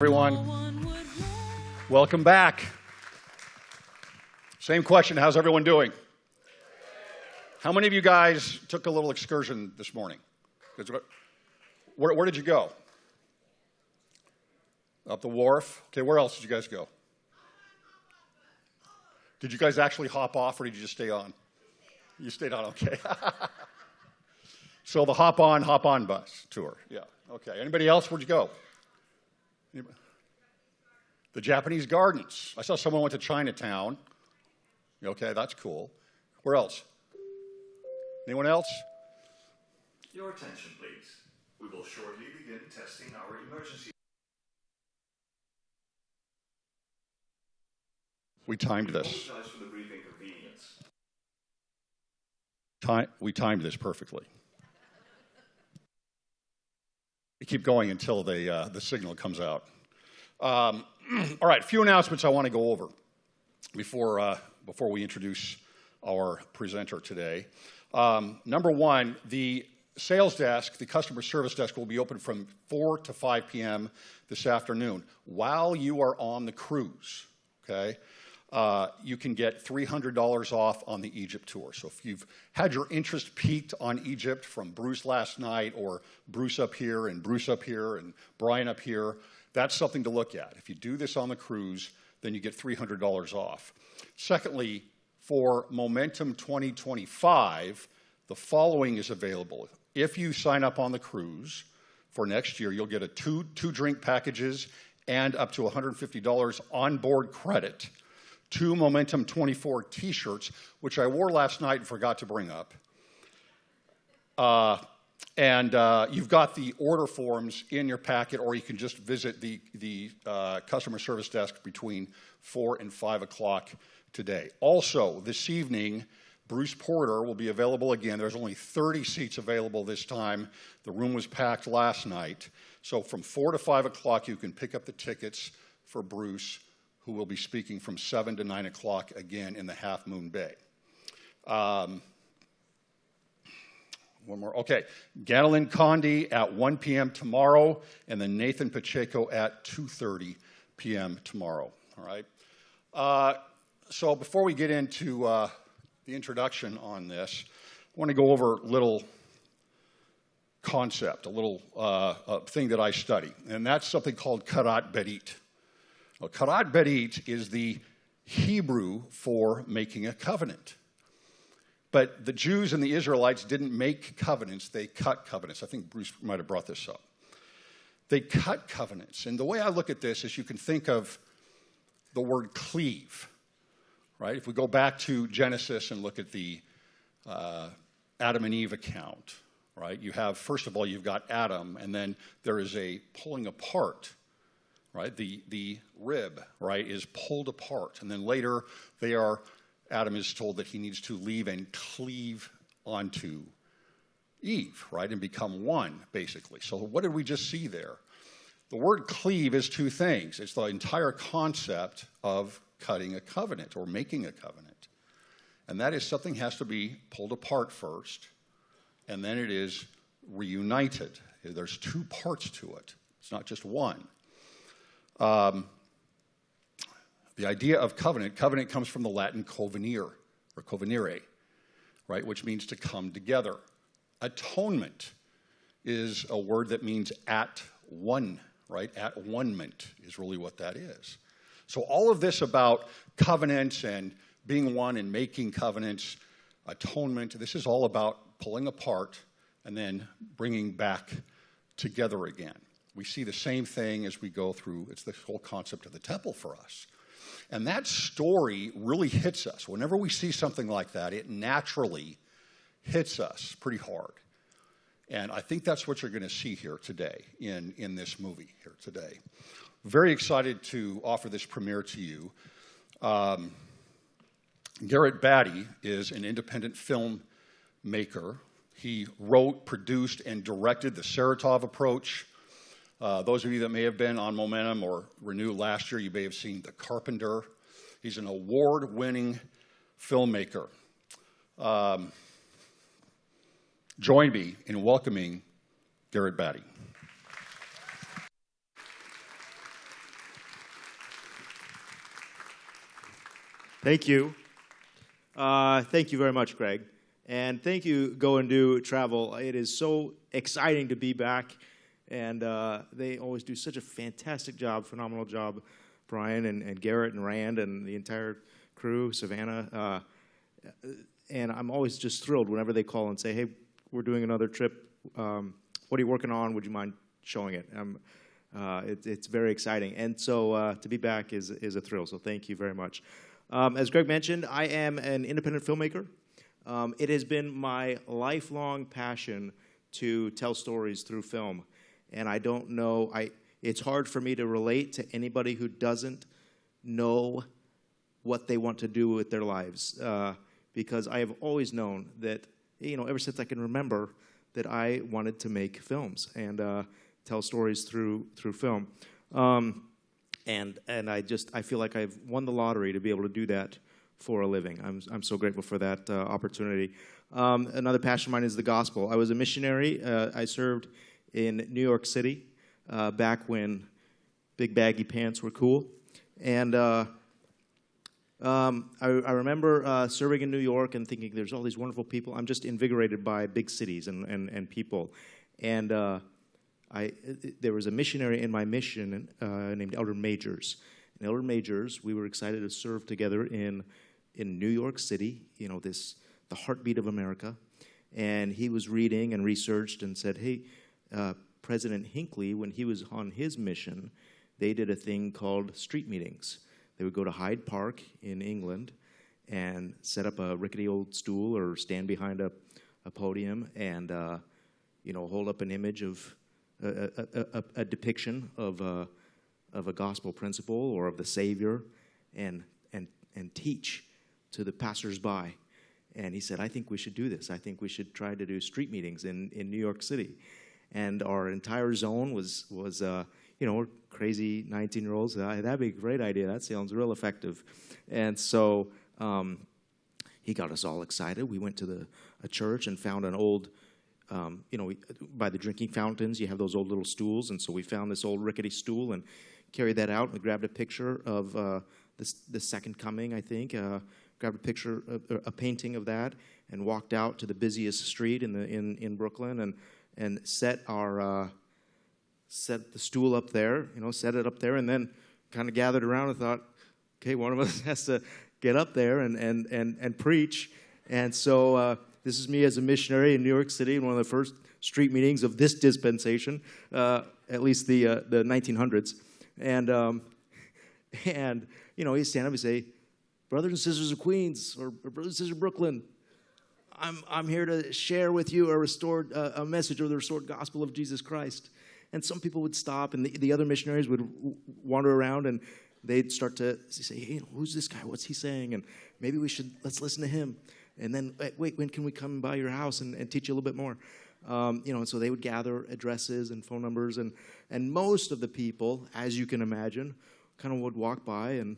Everyone, welcome back. Same question, how's everyone doing? How many of you guys took a little excursion this morning? Where did you go? Up the wharf? Okay, where else did you guys go? Did you guys actually hop off or did you just stay on? You stayed on, okay. So the hop on bus tour, yeah, okay. Anybody else, where'd you go? The Japanese gardens. I saw someone went to Chinatown. Okay, that's cool. Where else? Anyone else? Your attention, please. We will shortly begin testing our emergency. We timed this. Apologize for the brief inconvenience. We timed this perfectly. We keep going until the signal comes out. All right, a few announcements I want to go over before we introduce our presenter today. Number one, the sales desk, the customer service desk, will be open from 4 to 5 p.m. this afternoon while you are on the cruise, okay? You can get $300 off on the Egypt tour. So if you've had your interest piqued on Egypt from Bruce last night or Bruce up here and Brian up here, that's something to look at. If you do this on the cruise, then you get $300 off. Secondly, for Momentum 2025, the following is available. If you sign up on the cruise for next year, you'll get a two drink packages and up to $150 onboard credit, 2 Momentum24 t-shirts, which I wore last night and forgot to bring up. And you've got the order forms in your packet, or you can just visit the customer service desk between 4 and 5 o'clock today. Also, this evening, Bruce Porter will be available again. There's only 30 seats available this time. The room was packed last night. So from 4 to 5 o'clock, you can pick up the tickets for Bruce, who will be speaking from 7 to 9 o'clock again in the Half Moon Bay. One more. Okay, Ganelin Condi at 1 p.m. tomorrow, and then Nathan Pacheco at 2:30 p.m. tomorrow. All right. So before we get into the introduction on this, I want to go over a little concept, a little thing that I study, and that's something called Garrett Batty. Well, Garrett Batty is the Hebrew for making a covenant. But the Jews and the Israelites didn't make covenants, they cut covenants. I think Bruce might have brought this up. They cut covenants. And the way I look at this is you can think of the word cleave, right? If we go back to Genesis and look at the Adam and Eve account, right? You have, first of all, you've got Adam, and then there is a pulling apart, right? The rib, right, is pulled apart. And then later Adam is told that he needs to leave and cleave onto Eve, right, and become one, basically. So what did we just see there? The word cleave is two things. It's the entire concept of cutting a covenant or making a covenant. And that is something has to be pulled apart first, and then it is reunited. There's two parts to it. It's not just one. The idea of covenant comes from the Latin covenire, or covenire, right, which means to come together. Atonement is a word that means at one, right? At one-ment is really what that is. So all of this about covenants and being one and making covenants, atonement, this is all about pulling apart and then bringing back together again. We see the same thing as we go through, it's the whole concept of the temple for us. And that story really hits us. Whenever we see something like that, it naturally hits us pretty hard. And I think that's what you're going to see here today in this movie here today. Very excited to offer this premiere to you. Garrett Batty is an independent filmmaker. He wrote, produced, and directed The Saratov Approach. Those of you that may have been on Momentum or Renew last year, you may have seen The Carpenter. He's an award-winning filmmaker. Join me in welcoming Garrett Batty. Thank you. Thank you very much, Greg. And thank you, Go and Do Travel. It is so exciting to be back. And they always do such a fantastic job, phenomenal job, Brian and Garrett and Rand and the entire crew, Savannah. And I'm always just thrilled whenever they call and say, hey, we're doing another trip. What are you working on? Would you mind showing it? It's very exciting. And so to be back is a thrill. So thank you very much. As Greg mentioned, I am an independent filmmaker. It has been my lifelong passion to tell stories through film. And I don't know, it's hard for me to relate to anybody who doesn't know what they want to do with their lives. Because I have always known that, ever since I can remember, that I wanted to make films and tell stories through film. And I feel like I've won the lottery to be able to do that for a living. I'm so grateful for that opportunity. Another passion of mine is the gospel. I was a missionary. I served in New York City back when big baggy pants were cool. And I remember serving in New York and thinking there's all these wonderful people. I'm just invigorated by big cities and people. And there was a missionary in my mission named Elder Majors. And Elder Majors, we were excited to serve together in New York City, the heartbeat of America. And he was reading and researched and said, hey, President Hinckley, when he was on his mission, they did a thing called street meetings. They would go to Hyde Park in England and set up a rickety old stool or stand behind a podium and hold up an image of a depiction of a gospel principle or of the Savior and teach to the passersby. And he said, I think we should do this. I think we should try to do street meetings in New York City. And our entire zone was we're crazy 19-year-olds. That'd be a great idea. That sounds real effective. And so he got us all excited. We went to a church and found an old, by the drinking fountains, you have those old little stools. And so we found this old rickety stool and carried that out. We grabbed a picture of the second coming, I think. Grabbed a picture, a painting of that, and walked out to the busiest street in Brooklyn and set the stool up there, set it up there, and then kind of gathered around and thought, okay, one of us has to get up there and preach. And so this is me as a missionary in New York City in one of the first street meetings of this dispensation, at least the 1900s. And he'd stand up and say, brothers and sisters of Queens, or brothers and sisters of Brooklyn, I'm here to share with you a message of the restored gospel of Jesus Christ. And some people would stop, and the other missionaries would wander around, and they'd start to say, hey, who's this guy? What's he saying? And maybe let's listen to him. And then, wait, when can we come by your house and teach you a little bit more? And so they would gather addresses and phone numbers, and most of the people, as you can imagine, kind of would walk by and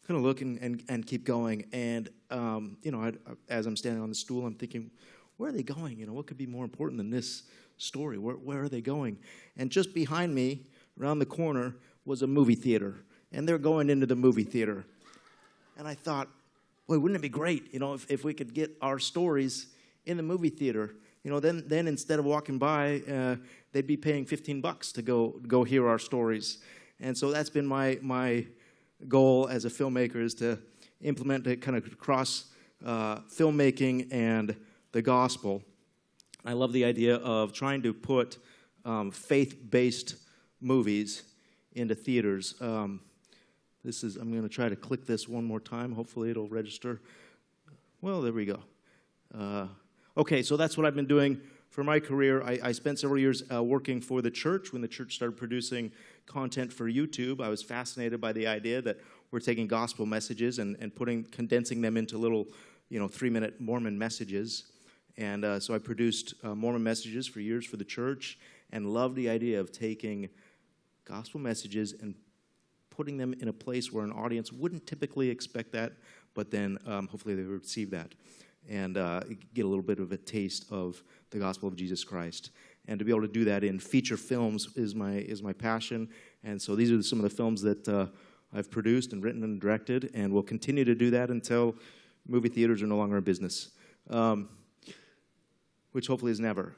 kind of look and keep going. And, as I'm standing on the stool, I'm thinking, where are they going? What could be more important than this story? Where are they going? And just behind me, around the corner, was a movie theater. And they're going into the movie theater. And I thought, boy, wouldn't it be great, if we could get our stories in the movie theater? Then instead of walking by, they'd be paying $15 to go hear our stories. And so that's been my goal as a filmmaker, is to implement it kind of cross filmmaking and the gospel. I love the idea of trying to put faith-based movies into theaters. I'm going to try to click this one more time. Hopefully it'll register. Well, there we go. Okay, so that's what I've been doing for my career. I spent several years working for the church. When the church started producing content for YouTube, I was fascinated by the idea that we're taking gospel messages and condensing them into little, 3-minute Mormon messages. And so I produced Mormon messages for years for the church, and loved the idea of taking gospel messages and putting them in a place where an audience wouldn't typically expect that, but then hopefully they would receive that and get a little bit of a taste of the gospel of Jesus Christ. And to be able to do that in feature films is my passion. And so these are some of the films that I've produced and written and directed, and will continue to do that until movie theaters are no longer in business, which hopefully is never.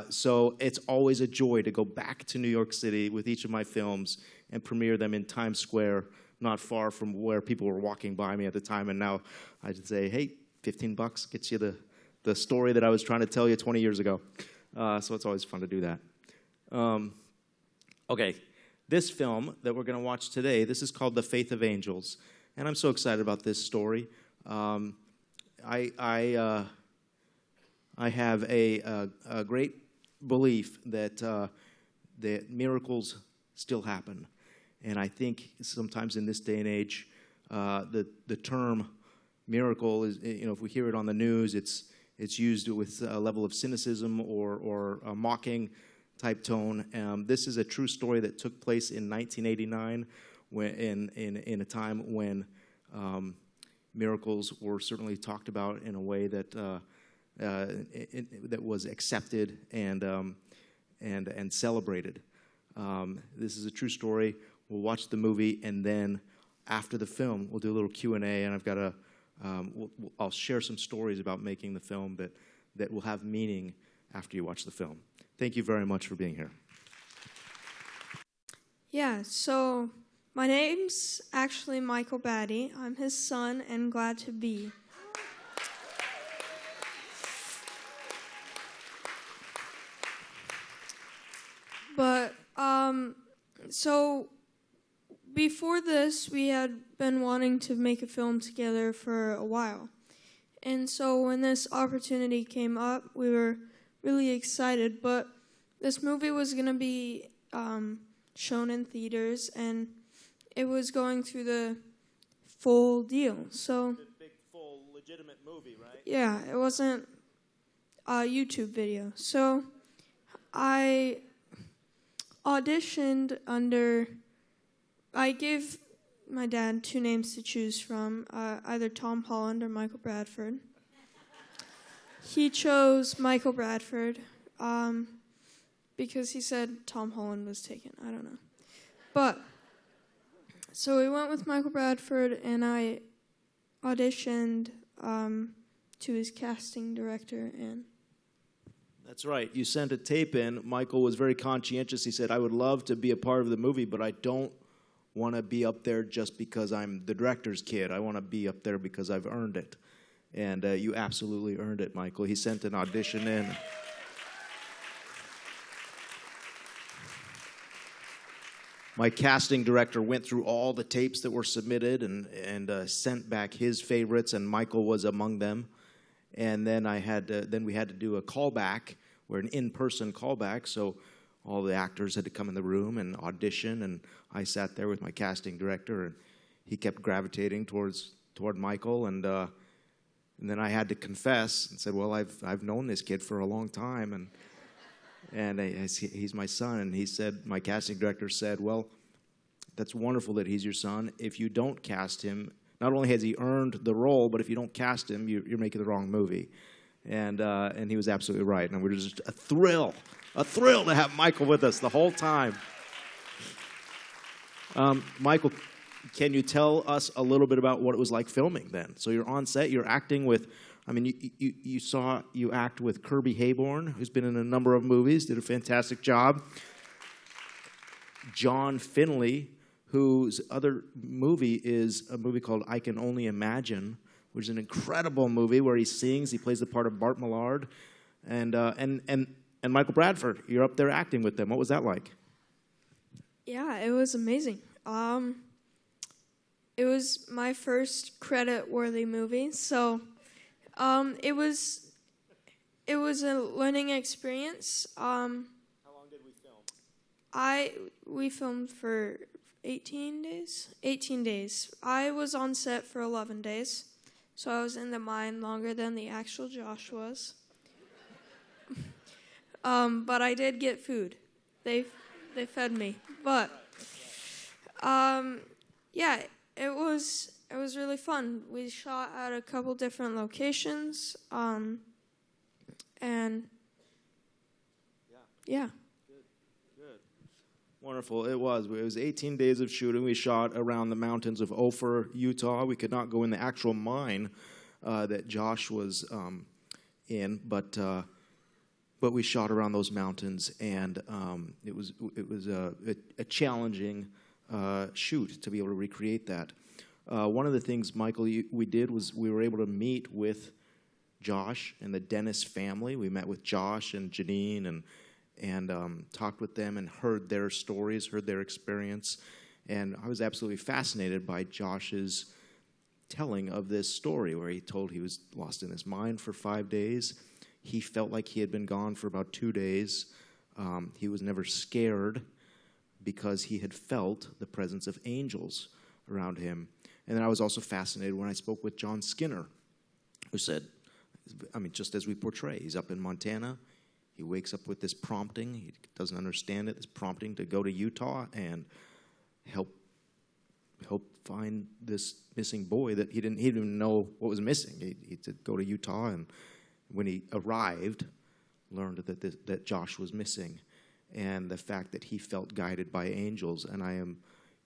So it's always a joy to go back to New York City with each of my films and premiere them in Times Square, not far from where people were walking by me at the time. And now I should say, hey, $15 gets you the story that I was trying to tell you 20 years ago. So it's always fun to do that. Okay, this film that we're going to watch today, this is called The Faith of Angels. And I'm so excited about this story. I have a great belief that miracles still happen. And I think sometimes in this day and age, the term miracle is, if we hear it on the news, it's used with a level of cynicism or a mocking type tone. This is a true story that took place in 1989, in a time when miracles were certainly talked about in a way that that was accepted and celebrated. This is a true story. We'll watch the movie, and then after the film, we'll do a little Q&A, and I've got I'll share some stories about making the film that will have meaning after you watch the film. Thank you very much for being here. Yeah, so my name's actually Michael Batty. I'm his son and glad to be. But, so before this, we had been wanting to make a film together for a while. And so when this opportunity came up, we were really excited. But this movie was going to be shown in theaters, and it was going through the full deal. So The big, full, legitimate movie, right? yeah, it wasn't a YouTube video. So I auditioned I gave my dad two names to choose from, either Tom Holland or Michael Bradford. He chose Michael Bradford because he said Tom Holland was taken. I don't know. But, so we went with Michael Bradford, and I auditioned to his casting director, and That's right. You sent a tape in. Michael was very conscientious. He said, I would love to be a part of the movie, but I don't want to be up there just because I'm the director's kid. I want to be up there because I've earned it. And you absolutely earned it, Michael. He sent an audition in. My casting director went through all the tapes that were submitted and sent back his favorites, and Michael was among them. And then we had to do a callback, an in-person callback. So all the actors had to come in the room and audition, and I sat there with my casting director, and he kept gravitating toward Michael, and then I had to confess and said, "Well, I've known this kid for a long time, and he's my son." And he said, my casting director said, "Well, that's wonderful that he's your son. If you don't cast him, not only has he earned the role, but if you don't cast him, you're making the wrong movie." And he was absolutely right. And we're just a thrill to have Michael with us the whole time. Michael, can you tell us a little bit about what it was like filming then? So you're on set, you're acting with, you act with Kirby Hayborn, who's been in a number of movies, did a fantastic job. John Finley, whose other movie is a movie called I Can Only Imagine, which is an incredible movie where he sings. He plays the part of Bart Millard. And Michael Bradford, you're up there acting with them. What was that like? yeah, it was amazing. It was my first credit-worthy movie, so it was a learning experience. How long did we film? We filmed for 18 days. 18 days. I was on set for 11 days, so I was in the mine longer than the actual Josh was. But I did get food. They fed me. But yeah, it was really fun. We shot at a couple different locations, and yeah. Good. Wonderful. It was. It was 18 days of shooting. We shot around the mountains of Ophir, Utah. We could not go in the actual mine that Josh was in, but we shot around those mountains, and it was a challenging shoot to be able to recreate that. One of the things, Michael, we did was we were able to meet with Josh and the Dennis family. We met with Josh and Janine and talked with them and heard their stories, heard their experience. And I was absolutely fascinated by Josh's telling of this story where he told he was lost in his mind for 5 days. He felt like he had been gone for about 2 days. He was never scared because he had felt the presence of angels around him. And then I was also fascinated when I spoke with John Skinner, who said, just as we portray, he's up in Montana. He wakes up with this prompting. He doesn't understand it, this prompting to go to Utah and help find this missing boy that he didn't even know what was missing. He said go to Utah, and when he arrived, learned that Josh was missing, and the fact that he felt guided by angels. And I am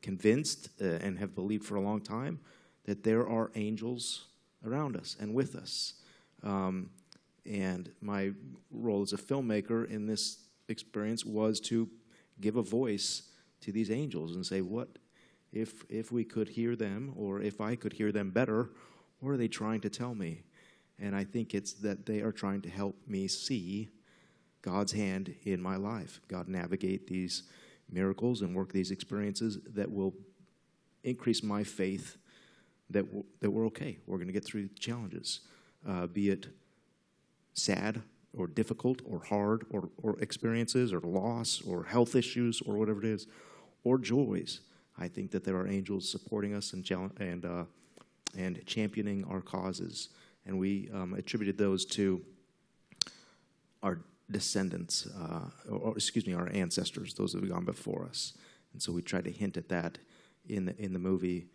convinced and have believed for a long time that there are angels around us and with us. And my role as a filmmaker in this experience was to give a voice to these angels and say, what if we could hear them, or if I could hear them better, what are they trying to tell me? And I think it's that they are trying to help me see God's hand in my life. God navigate these miracles and work these experiences that will increase my faith that we're okay. We're going to get through challenges, be it sad or difficult or hard or experiences or loss or health issues or whatever it is, or joys. I think that there are angels supporting us and championing our causes. And we attributed those to our descendants, our ancestors, those that have gone before us. And so we tried to hint at that in the movie,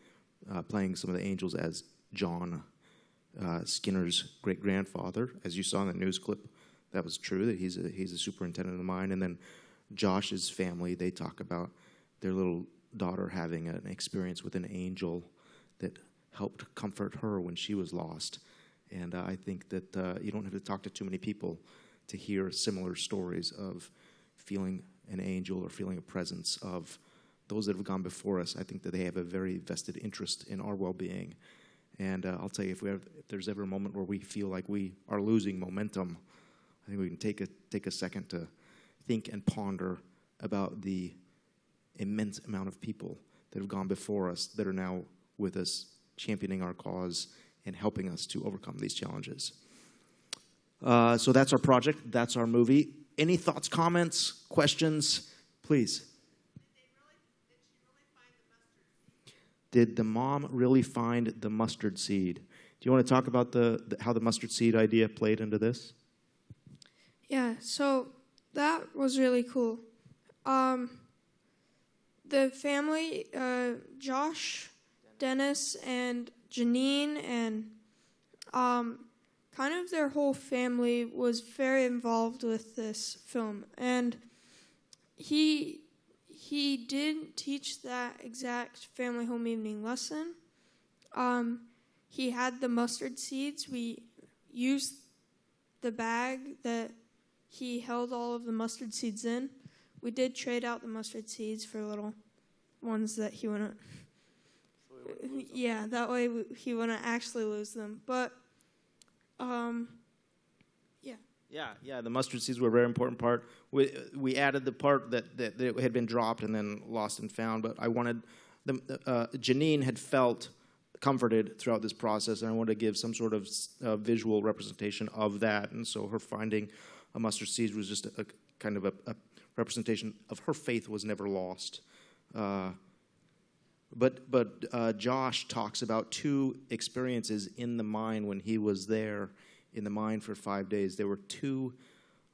playing some of the angels as John Skinner's great-grandfather. As you saw in the news clip, that was true, that he's a superintendent of the mine. And then Josh's family, they talk about their little daughter having an experience with an angel that helped comfort her when she was lost. And I think that you don't have to talk to too many people to hear similar stories of feeling an angel or feeling a presence of those that have gone before us. I think that they have a very vested interest in our well-being. And I'll tell you, if there's ever a moment where we feel like we are losing momentum, I think we can take a second to think and ponder about the immense amount of people that have gone before us that are now with us, championing our cause and helping us to overcome these challenges. So that's our project. That's our movie. Any thoughts, comments, questions? Please. Did the mom really find the mustard seed? Do you want to talk about how the mustard seed idea played into this? Yeah, so that was really cool. The family, Josh, Dennis, and Janine, and kind of their whole family was very involved with this film. And he didn't teach that exact family home evening lesson. He had the mustard seeds. We used the bag that he held all of the mustard seeds in. We did trade out the mustard seeds for little ones that he wouldn't. Yeah, that way he wouldn't actually lose them. But, yeah. Yeah. The mustard seeds were a very important part. We added the part that had been dropped and then lost and found. But I wanted Janine had felt comforted throughout this process, and I wanted to give some sort of visual representation of that. And so her finding a mustard seed was just a kind of a representation of her faith was never lost. But Josh talks about two experiences in the mine when he was there in the mine for 5 days. There were two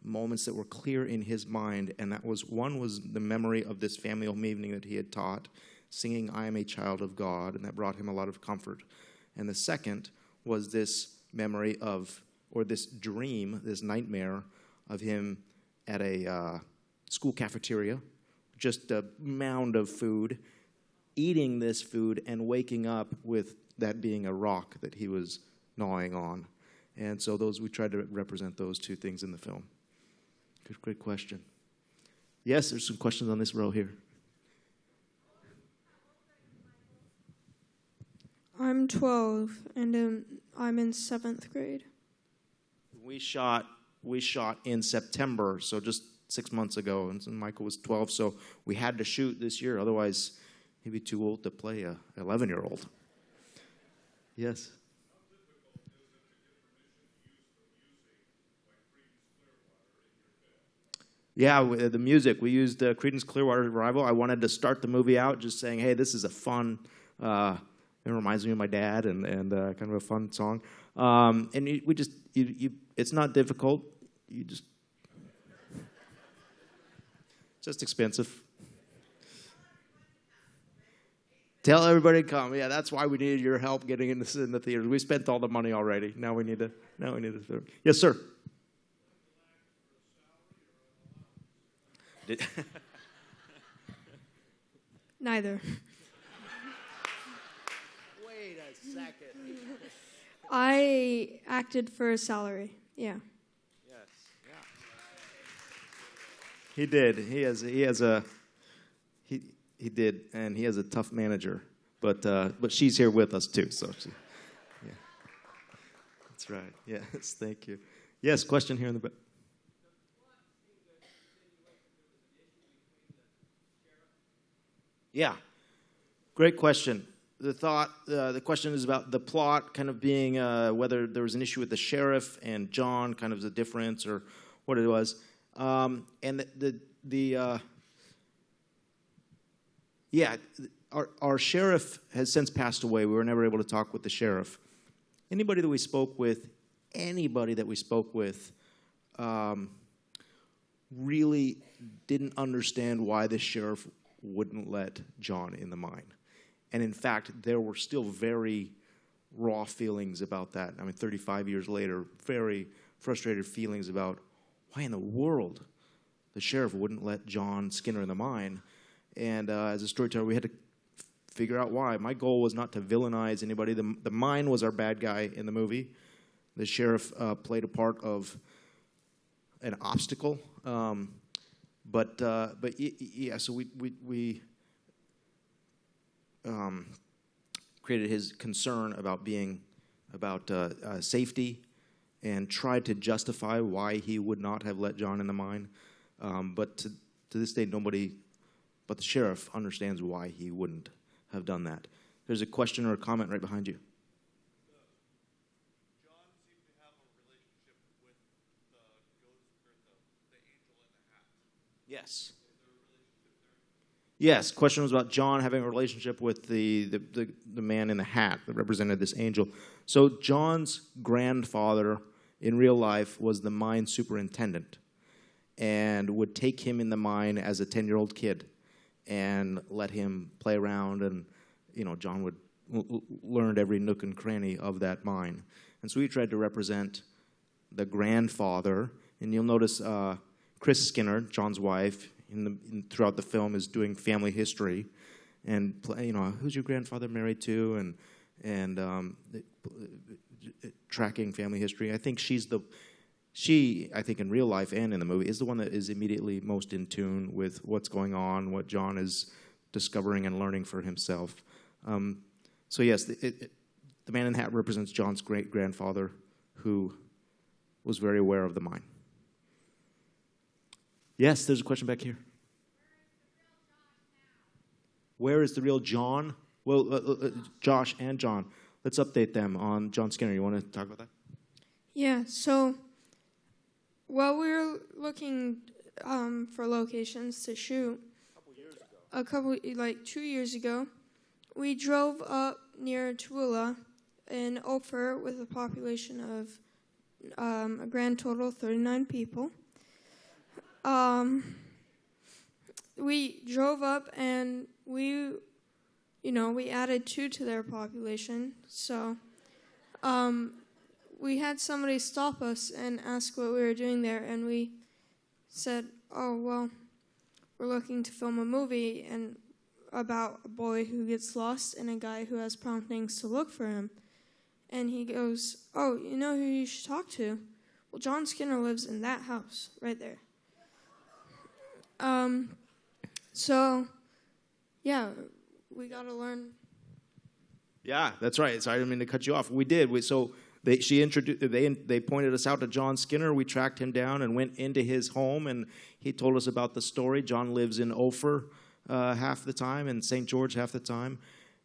moments that were clear in his mind, and one was the memory of this family home evening that he had taught, singing "I Am a Child of God," and that brought him a lot of comfort. And the second was this memory or this dream, this nightmare of him at a school cafeteria, just a mound of food, eating this food and waking up with that being a rock that he was gnawing on. And so we tried to represent those two things in the film. Great question. Yes, there's some questions on this row here. I'm 12, and I'm in 7th grade. We shot in September, so just 6 months ago, and Michael was 12, so we had to shoot this year. Otherwise, he'd be too old to play a 11-year-old. Yes. Yeah, the music. We used Creedence Clearwater Revival. I wanted to start the movie out just saying, hey, this is a fun, it reminds me of my dad, and kind of a fun song. And it's not difficult. You just expensive. Tell everybody to come. Yeah, that's why we needed your help getting in the theaters. We spent all the money already. Now we need to. Yes, sir. Neither. Wait a second. I acted for a salary. Yeah. Yes. Yeah. He did. He did, and he has a tough manager. But she's here with us too. So yeah. That's right. Yes. Thank you. Yes. Question here in the back. Yeah, great question. The question is about the plot kind of being whether there was an issue with the sheriff and John, kind of the difference or what it was. And our sheriff has since passed away. We were never able to talk with the sheriff. Anybody that we spoke with really didn't understand why the sheriff wouldn't let John in the mine. And in fact, there were still very raw feelings about that. I mean, 35 years later, very frustrated feelings about why in the world the sheriff wouldn't let John Skinner in the mine. And as a storyteller, we had to figure out why. My goal was not to villainize anybody. The mine was our bad guy in the movie. The sheriff played a part of an obstacle. So we created his concern about safety and tried to justify why he would not have let John in the mine. But to this day, nobody but the sheriff understands why he wouldn't have done that. There's a question or a comment right behind you. John seemed to have a relationship with the angel in the hat. Yes. Yes, question was about John having a relationship with the man in the hat that represented this angel. So John's grandfather in real life was the mine superintendent and would take him in the mine as a 10-year-old kid and let him play around, and John would learn every nook and cranny of that mine. And so we tried to represent the grandfather, and you'll notice Chris Skinner, John's wife, throughout the film is doing family history, and who's your grandfather married to, and tracking family history. I think I think in real life and in the movie is the one that is immediately most in tune with what's going on, what John is discovering and learning for himself. So yes, the man in the hat represents John's great-grandfather, who was very aware of the mine. Yes, there's a question back here. Where is the real John? Well, Josh and John. Let's update them on John Skinner. You want to talk about that? Yeah, so while we were looking for locations to shoot, a couple 2 years ago, we drove up near Tooele in Ophir with a population of a grand total of 39 people. We drove up and we added 2 to their population. So we had somebody stop us and ask what we were doing there, and we said, oh, well, we're looking to film a movie and about a boy who gets lost and a guy who has promptings to look for him. And he goes, oh, you know who you should talk to? Well, John Skinner lives in that house right there. So, yeah, we got to learn. Yeah, that's right. Sorry, I didn't mean to cut you off. We did. They pointed us out to John Skinner. We tracked him down and went into his home, and he told us about the story. John lives in Ophir half the time and St. George half the time,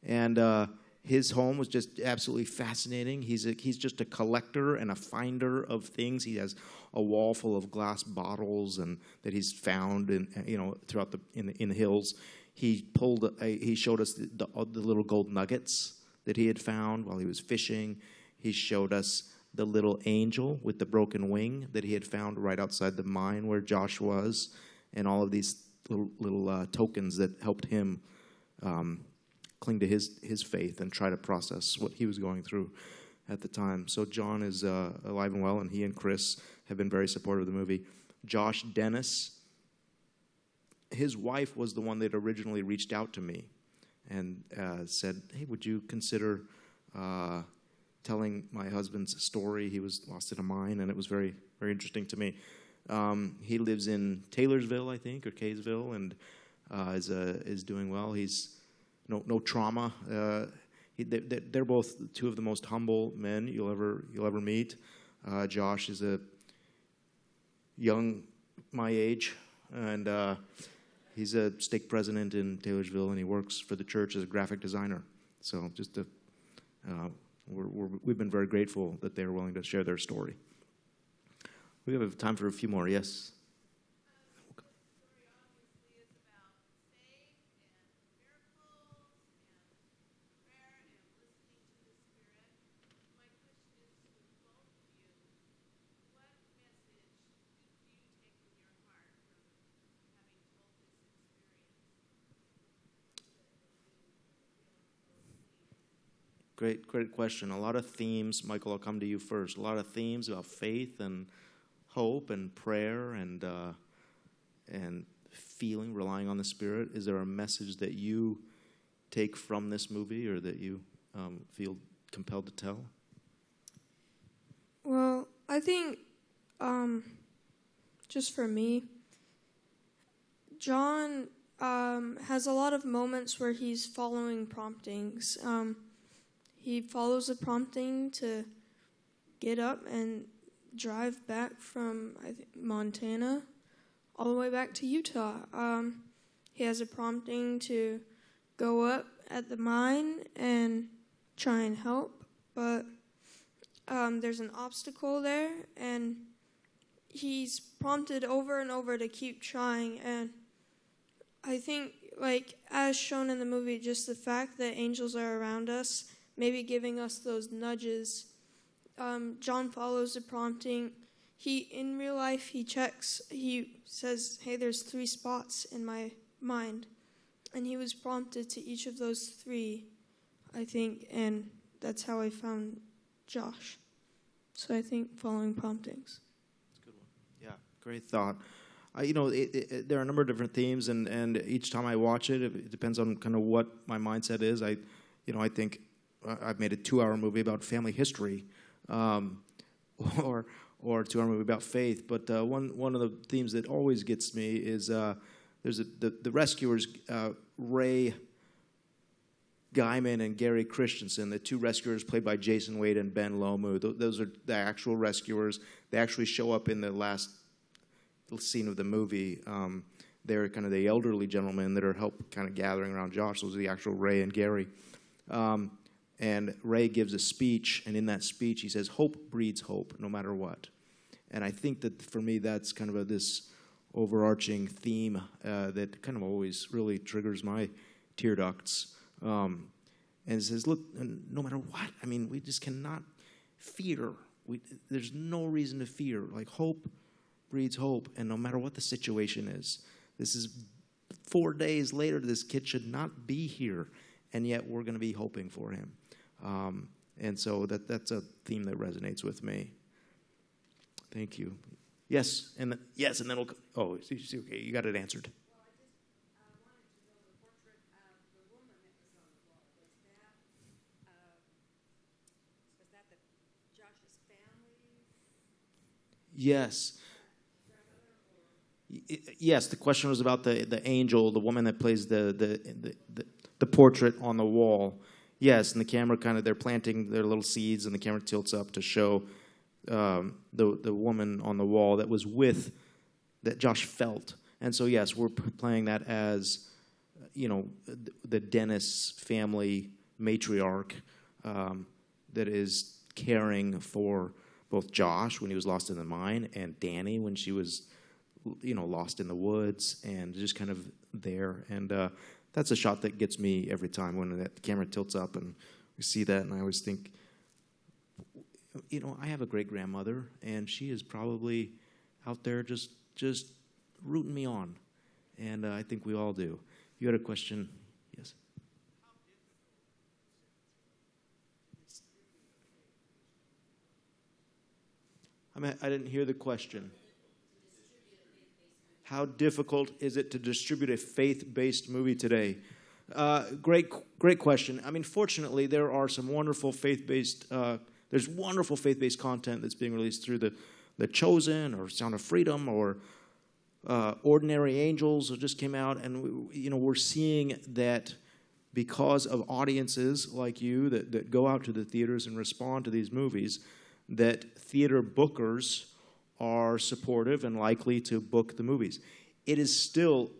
and his home was just absolutely fascinating. He's just a collector and a finder of things. He has a wall full of glass bottles and that he's found throughout in the hills. He showed us the little gold nuggets that he had found while he was fishing. He showed us the little angel with the broken wing that he had found right outside the mine where Josh was, and all of these little tokens that helped him cling to his faith and try to process what he was going through at the time. So John is alive and well, and he and Chris have been very supportive of the movie. Josh Dennis, his wife was the one that originally reached out to me and said, hey, would you consider telling my husband's story? He was lost in a mine, and it was very, very interesting to me. He lives in Taylorsville, I think, or Kaysville, and is doing well. He's no trauma. They're both two of the most humble men you'll ever meet. Josh is a young, my age, and he's a stake president in Taylorsville, and he works for the church as a graphic designer. So we've been very grateful that they're willing to share their story. We have time for a few more. Yes. Great question. A lot of themes. Michael, I'll come to you first. A lot of themes about faith and hope and prayer and feeling, relying on the Spirit. Is there a message that you take from this movie or that you feel compelled to tell? Well, I think just for me, John has a lot of moments where he's following promptings. He follows a prompting to get up and drive back from, I think, Montana all the way back to Utah. He has a prompting to go up at the mine and try and help, but there's an obstacle there, and he's prompted over and over to keep trying. And I think, as shown in the movie, just the fact that angels are around us, maybe giving us those nudges. John follows the prompting. In real life, he says, hey, there's 3 spots in my mind. And he was prompted to each of those 3, I think, and that's how I found Josh. So I think following promptings. That's a good one. Yeah, great thought. There are a number of different themes, and each time I watch it, it depends on kind of what my mindset is. I think I've made a 2-hour movie about family history, or a 2-hour movie about faith. But one of the themes that always gets me is there's the rescuers, Ray Guyman and Gary Christensen, the 2 rescuers played by Jason Wade and Ben Lomu. Those are the actual rescuers. They actually show up in the last scene of the movie. They're kind of the elderly gentlemen that are kind of gathering around Josh. Those are the actual Ray and Gary. And Ray gives a speech, and in that speech he says, hope breeds hope, no matter what. And I think that for me that's kind of this overarching theme that kind of always really triggers my tear ducts. And it says, look, no matter what, we just cannot fear. There's no reason to fear. Hope breeds hope, and no matter what the situation is. This is 4 days later, this kid should not be here, and yet we're going to be hoping for him. And so that's a theme that resonates with me. Thank you. Yes, and then we'll. Oh, okay, you got it answered. Yes. Yes, the question was about the angel, the woman that plays the portrait on the wall. Yes, and the camera they're planting their little seeds, and the camera tilts up to show the woman on the wall that Josh felt. And so, yes, we're playing that as, the Dennis family matriarch that is caring for both Josh when he was lost in the mine and Danny when she was, lost in the woods and just kind of there. And that's a shot that gets me every time when that camera tilts up and we see that. And I always think, I have a great-grandmother, and she is probably out there just rooting me on. And I think we all do. You had a question? Yes? I didn't hear the question. How difficult is it to distribute a faith-based movie today? Great question. Fortunately, there are some wonderful faith-based. There's wonderful faith-based content that's being released through the Chosen or Sound of Freedom or Ordinary Angels that just came out, and we're seeing that because of audiences like you that go out to the theaters and respond to these movies, that theater bookers are supportive and likely to book the movies. It is still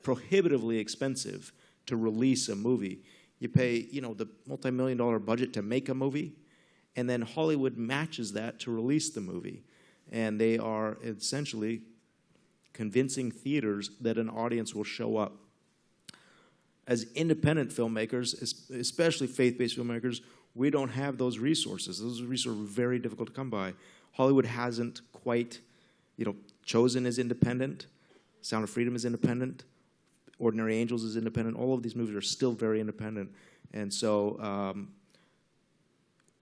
prohibitively expensive to release a movie. You pay, the multi-million-dollar budget to make a movie, and then Hollywood matches that to release the movie. And they are essentially convincing theaters that an audience will show up. As independent filmmakers, especially faith-based filmmakers, we don't have those resources. Those resources are very difficult to come by. Hollywood hasn't quite, Chosen is independent, Sound of Freedom is independent, Ordinary Angels is independent. All of these movies are still very independent. And so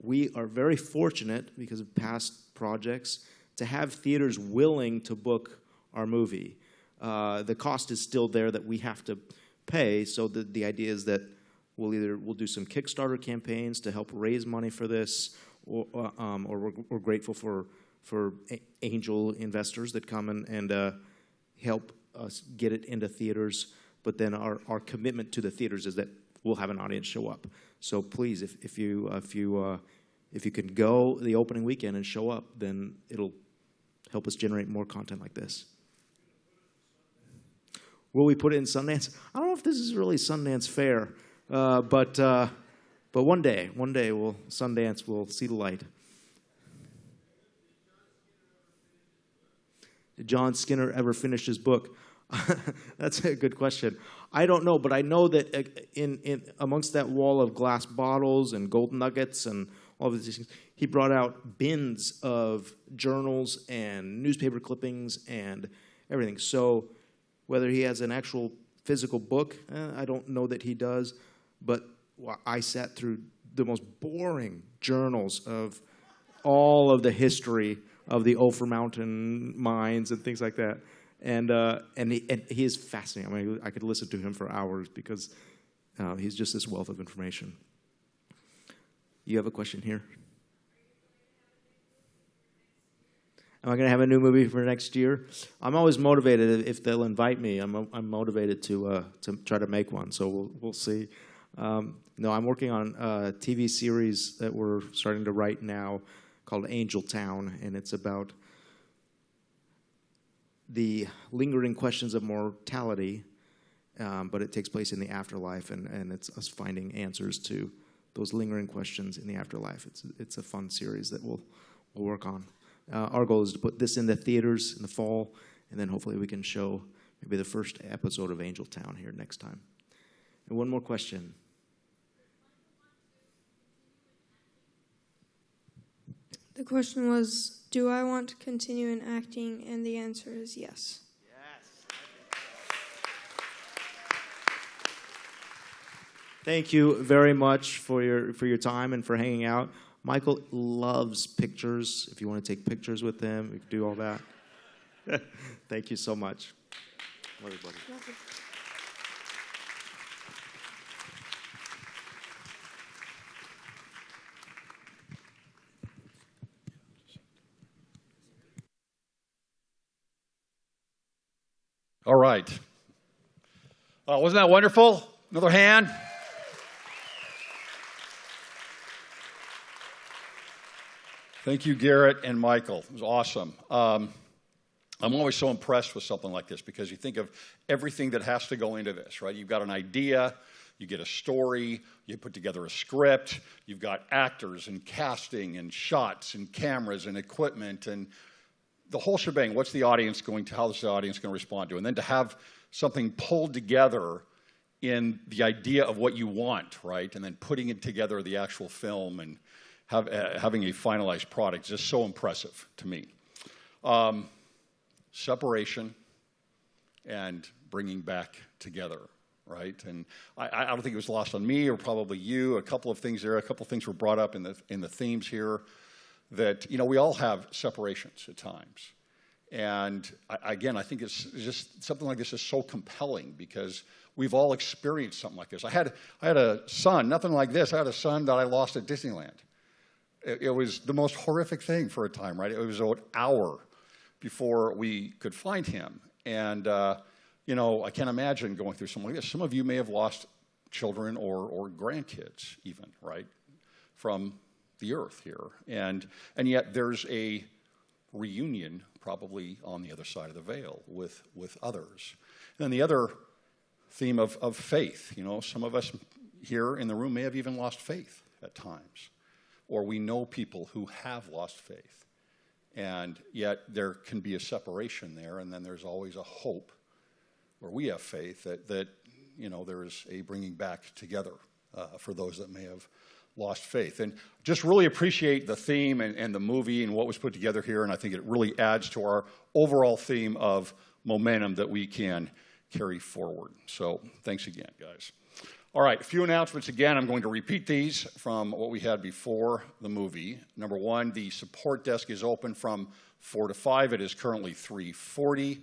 we are very fortunate, because of past projects, to have theaters willing to book our movie. The cost is still there that we have to pay, so the idea is that we'll do some Kickstarter campaigns to help raise money for this, or we're grateful for angel investors that come and help us get it into theaters. But then our commitment to the theaters is that we'll have an audience show up. So please, if you can go the opening weekend and show up, then it'll help us generate more content like this. Will we put it in Sundance? I don't know if this is really Sundance fair, but one day Sundance will see the light. Did John Skinner ever finish his book? That's a good question. I don't know, but I know that in amongst that wall of glass bottles and gold nuggets and all of these things, he brought out bins of journals and newspaper clippings and everything. So whether he has an actual physical book, I don't know that he does, but I sat through the most boring journals of all of the history of the Ophir Mountain mines and things like that. And he is fascinating. I could listen to him for hours because he's just this wealth of information. You have a question here? Am I going to have a new movie for next year? I'm always motivated if they'll invite me. I'm motivated to try to make one. So we'll see. No, I'm working on a TV series that we're starting to write now called Angel Town, and it's about the lingering questions of mortality, but it takes place in the afterlife, and it's us finding answers to those lingering questions in the afterlife. It's a fun series that we'll work on. Our goal is to put this in the theaters in the fall, and then hopefully we can show maybe the first episode of Angel Town here next time. And one more question. The question was, do I want to continue in acting? And the answer is yes. Thank you very much for your time and for hanging out. Michael loves pictures. If you want to take pictures with him, you can do all that. Thank you so much. Everybody. right. Wasn't that wonderful? Another hand. Thank you, Garrett and Michael. It was awesome. I'm always so impressed with something like this because you think of everything that has to go into this, right? You've got an idea, you get a story, you put together a script, you've got actors and casting and shots and cameras and equipment and the whole shebang. What's the audience going to, how is the audience going to respond to? And then to have something pulled together in the idea of what you want, right? And then putting it together, the actual film, and having a finalized product is just so impressive to me. Separation and bringing back together, right? And I don't think it was lost on me or probably you. A couple of things there, a couple of things were brought up in the themes here that, you know, we all have separations at times. And again, I think it's just something like this is so compelling because we've all experienced something like this. I had a son, nothing like this. I had a son that I lost at Disneyland. It was the most horrific thing for a time, right? It was an hour before we could find him. And, you know, I can't imagine going through something like this. Some of you may have lost children or grandkids even, right, from the earth here. And yet there's a reunion probably on the other side of the veil with others. And then the other theme of faith. You know, some of us here in the room may have even lost faith at times. Or we know people who have lost faith. And yet there can be a separation there, and then there's always a hope where we have faith that you know, there is a bringing back together for those that may have lost faith. And just really appreciate the theme and the movie and what was put together here, and I think it really adds to our overall theme of momentum that we can carry forward. So thanks again, guys. All right, a few announcements again. I'm going to repeat these from what we had before the movie. Number one, the support desk is open from 4 to 5. It is currently 3:40.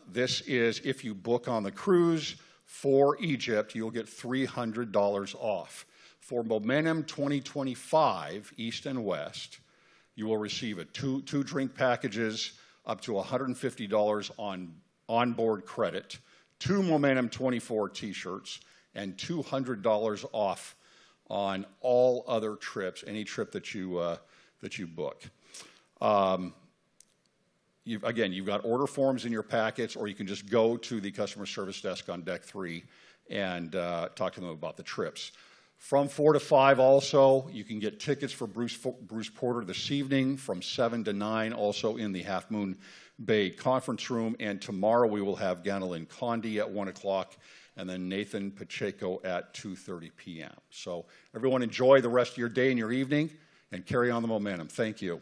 This is if you book on the cruise for Egypt, you'll get $300 off. For Momentum24, East and West, you will receive two drink packages up to $150 on onboard credit, 2 Momentum24 t-shirts, and $200 off on all other trips, any trip that you book. You've got order forms in your packets, or you can just go to the customer service desk on deck 3 and talk to them about the trips. From 4 to 5 also, you can get tickets for Bruce Porter this evening from 7 to 9, also in the Half Moon Bay conference room. And tomorrow we will have Ganelin Condi at 1 o'clock and then Nathan Pacheco at 2:30 p.m. So everyone enjoy the rest of your day and your evening and carry on the momentum. Thank you.